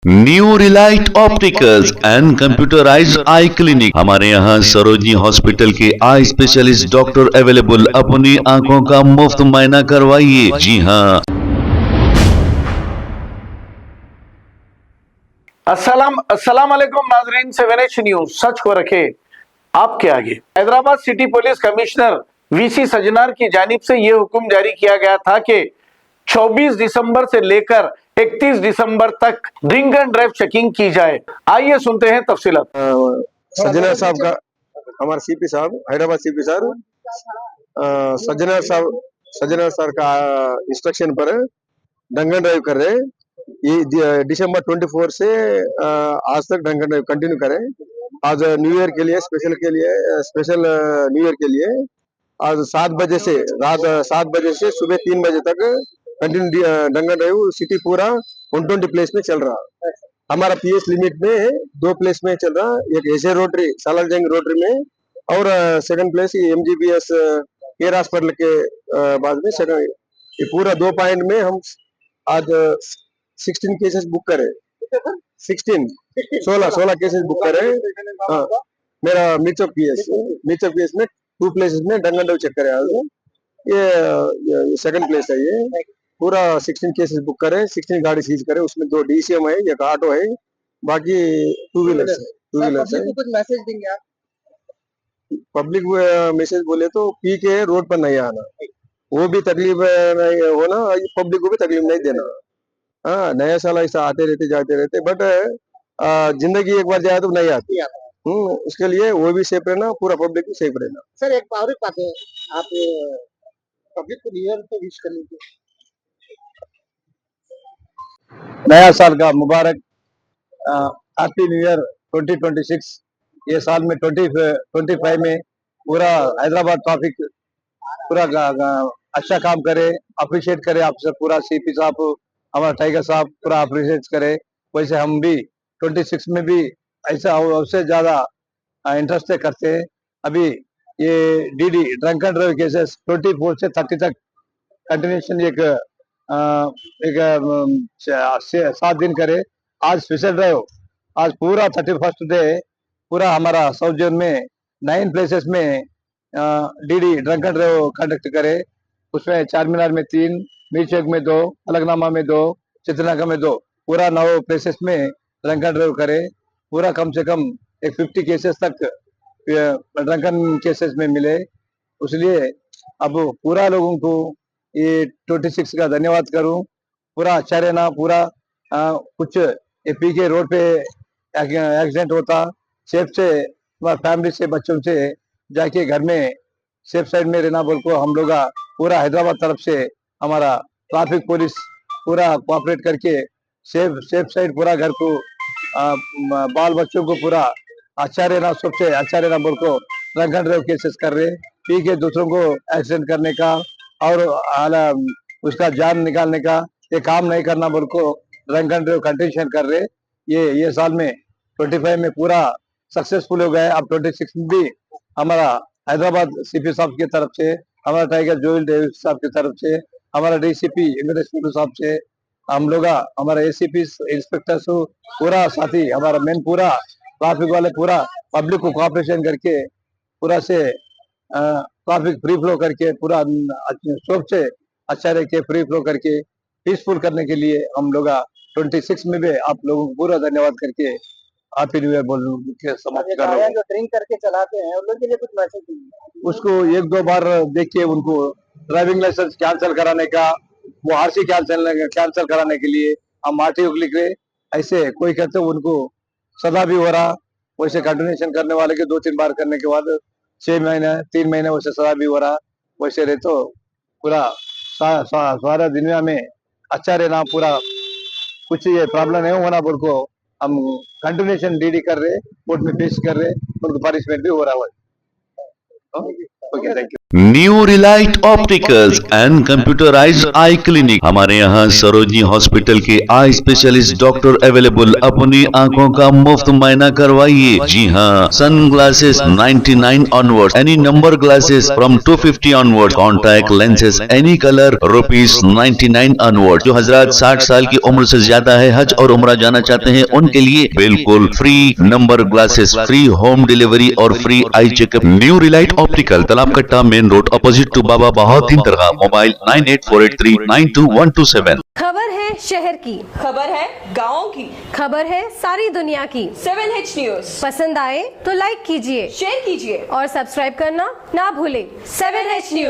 New Relight opticals and computerised I clinic. हमारे यहाँ Sarojini hospital के आई स्पेशलिस्ट डॉक्टर अवेलेबल। अपनी आंखों का मुफ्त मुआयना करवाइए। जी हाँ। अस्सलाम वालेकुम नाजरीन, से विनेश न्यूज सच को रखे आपके आगे। Hyderabad city police commissioner VC Sajjanar की जानिब से यह हुक्म जारी किया गया था कि 24 दिसंबर से लेकर 31 दिसंबर तक ड्रिंक एंड ड्राइव चेकिंग की जाए। आइए सुनते हैं तफसीलात। सज्जनर साहब का, हमारे सीपी साहब, हैदराबाद सीपी साहब, सज्जनर सर का इंस्ट्रक्शन पर ड्रंक एंड ड्राइव कर रहे हैं। ये दिसंबर 24 से आज तक ड्रंक एंड ड्राइव कंटिन्यू करें। आज न्यू ईयर के लिए स्पेशल न्यू ईयर के लिए आज 7 बजे से रात 7 बजे से सुबह 3 बजे तक continue drunk and drive city पूरा 120 प्लेस में चल रहा। हमारा पीएस लिमिट में 2 प्लेस में चल रहा, एक एसे रोटरी सालार जंग रोटरी में और second place MGBS care hospital के बाद में सेकंड। ये पूरा 2 पॉइंट में हम आज 16 केसेस बुक करे। 16 केसेस बुक करे। हाँ, मेरा मिर्चक पीएस में 2 प्लेसेस में ड्रंक एंड ड्राइव चेक करे। आज ये सेकंड प्लेस है। ये पूरा 16 केसेस बुक करे, 16 गाड़ी सीज करे। उसमें 2 डीसीएम है, एक ऑटो है, बाकी टू व्हीलर्स है। कुछ मैसेज देंगे आप? पब्लिक मैसेज बोले तो पी के रोड पर नहीं आना, वो भी तकलीफ नहीं होना, पब्लिक को भी तकलीफ नहीं देना। हाँ, नया साल ऐसा आते रहते जाते रहते, बट जिंदगी एक बार जाए तो नहीं आती। उसके लिए वो भी सेफ रहना, पूरा पब्लिक भी सेफ रहना। सर एक और बात है, आप पब्लिक को न्यू ईयर पे विश कर लीजिए। नया साल का मुबारक, हैप्पी न्यू ईयर 2026। ये साल में 25 में पूरा हैदराबाद ट्रैफिक पूरा अच्छा काम करे, अप्रिशिएट करे आपसे पूरा सीपी साहब, हमारा टाइगर साहब पूरा अप्रिशिएट करे। वैसे हम भी 26 में भी ऐसा उससे ज्यादा इंटरेस्ट करते हैं। अभी ये DD drunk and drive cases 24 से 30 तक कंटिन्यूशन एक 7 दिन करे। आज स्पेशल ड्राइव, आज पूरा 31st डे पूरा हमारा साउथ जोन में 9 प्लेसेस में DD drunk and drive conduct करे। उसमें चार मीनार में 3, मीरचौक में 2, अलगनामा में 2, चित्रनगर में 2, पूरा 9 प्लेसेस में ड्रंक एंड ड्राइव करे। पूरा कम से कम एक 50 केसेस तक ड्रंकन केसेस में मिले। इसलिए अब पूरा लोगों को ये 26 का धन्यवाद करूं। पूरा अच्छा रहना, पूरा कुछ एपी के रोड पे एक्सीडेंट होता, सेफ से फैमिली से बच्चों से जाके घर में सेफ साइड में रहना बोल को हम लोग पूरा हैदराबाद तरफ से हमारा ट्रैफिक पुलिस पूरा कोऑपरेट करके सेफ साइड पूरा घर को बाल बच्चों को पूरा अच्छा रहना, सबसे अच्छा रहना बोल को ड्रंक एंड ड्राइव केसेस कर रहे। पी के दूसरों को एक्सीडेंट करने का और उसका जान निकालने का ये काम नहीं करना बोल को ड्रंक एंड ड्राइव कंटिन्यूशन कर रहे। ये साल में 25 में पूरा सक्सेसफुल हो गए। अब 26 में भी हमारा हैदराबाद सीपी साहब की तरफ से, हमारा टाइगर जोइल डेविस साहब की तरफ से, हमारा डीसीपी वेंकटेश साहब से, हम लोग हमारा एसीपी इंस्पेक्टर से पूरा साथी हमारा मेन पूरा ट्रैफिक वाले पूरा पब्लिक को कोऑपरेशन करके पूरा से ट्रैफिक फ्री फ्लो करके पूरा सबसे अच्छा रह के फ्री फ्लो करके पीसफुल करने के लिए हम लोग 26 में भी आप लोगों को पूरा धन्यवाद करके हैप्पी न्यू ईयर बोल के समाप्त कर रहा हूँ। जो ड्रिंक करके चलाते हैं उन लोगों के लिए कुछ मैसेज दीजिए। उसको 1-2 बार देख के उनको ड्राइविंग लाइसेंस कैंसिल कराने का, वो आरसी कैंसिल कराने के लिए हम आरटीओ लिख रहे। ऐसे कोई कहते उनको सदा भी हो रहा, वैसे कंटिन्यूशन करने वाले के 2-3 बार करने के बाद 6 महीने 3 महीने वैसे सदा भी हो रहा। वैसे रहे तो पूरा सारा दुनिया में अच्छा रहना, पूरा कुछ ये प्रॉब्लम नहीं होना बोल को हम कंटिन्यूशन डीडी कर रहे, कोर्ट में पेश कर रहे, उनको पनिशमेंट भी हो रहा है। Okay thank you. New Relight opticals and computerised I clinic. हमारे यहाँ सरोजनी हॉस्पिटल के आई स्पेशलिस्ट डॉक्टर अवेलेबल। अपनी आंखों का मुफ्त मायना करवाइए। जी हाँ, sun glasses 99 onward, any number glasses from 250 onward, contact lenses any colour ₹99 onward. जो हजरात 60 साल की उम्र से ज्यादा है, हज और उम्रा जाना चाहते हैं, उनके लिए बिल्कुल free number glasses, free home delivery और free eye checkup. New relight optical, Talab Katta, main road, opposite to Baba Bahauddin दरगाह। मोबाइल 9848392127। खबर है शहर की, खबर है गाँव की, खबर है सारी दुनिया की। 7H न्यूज पसंद आए तो लाइक कीजिए, शेयर कीजिए और सब्सक्राइब करना ना भूलें। 7H news.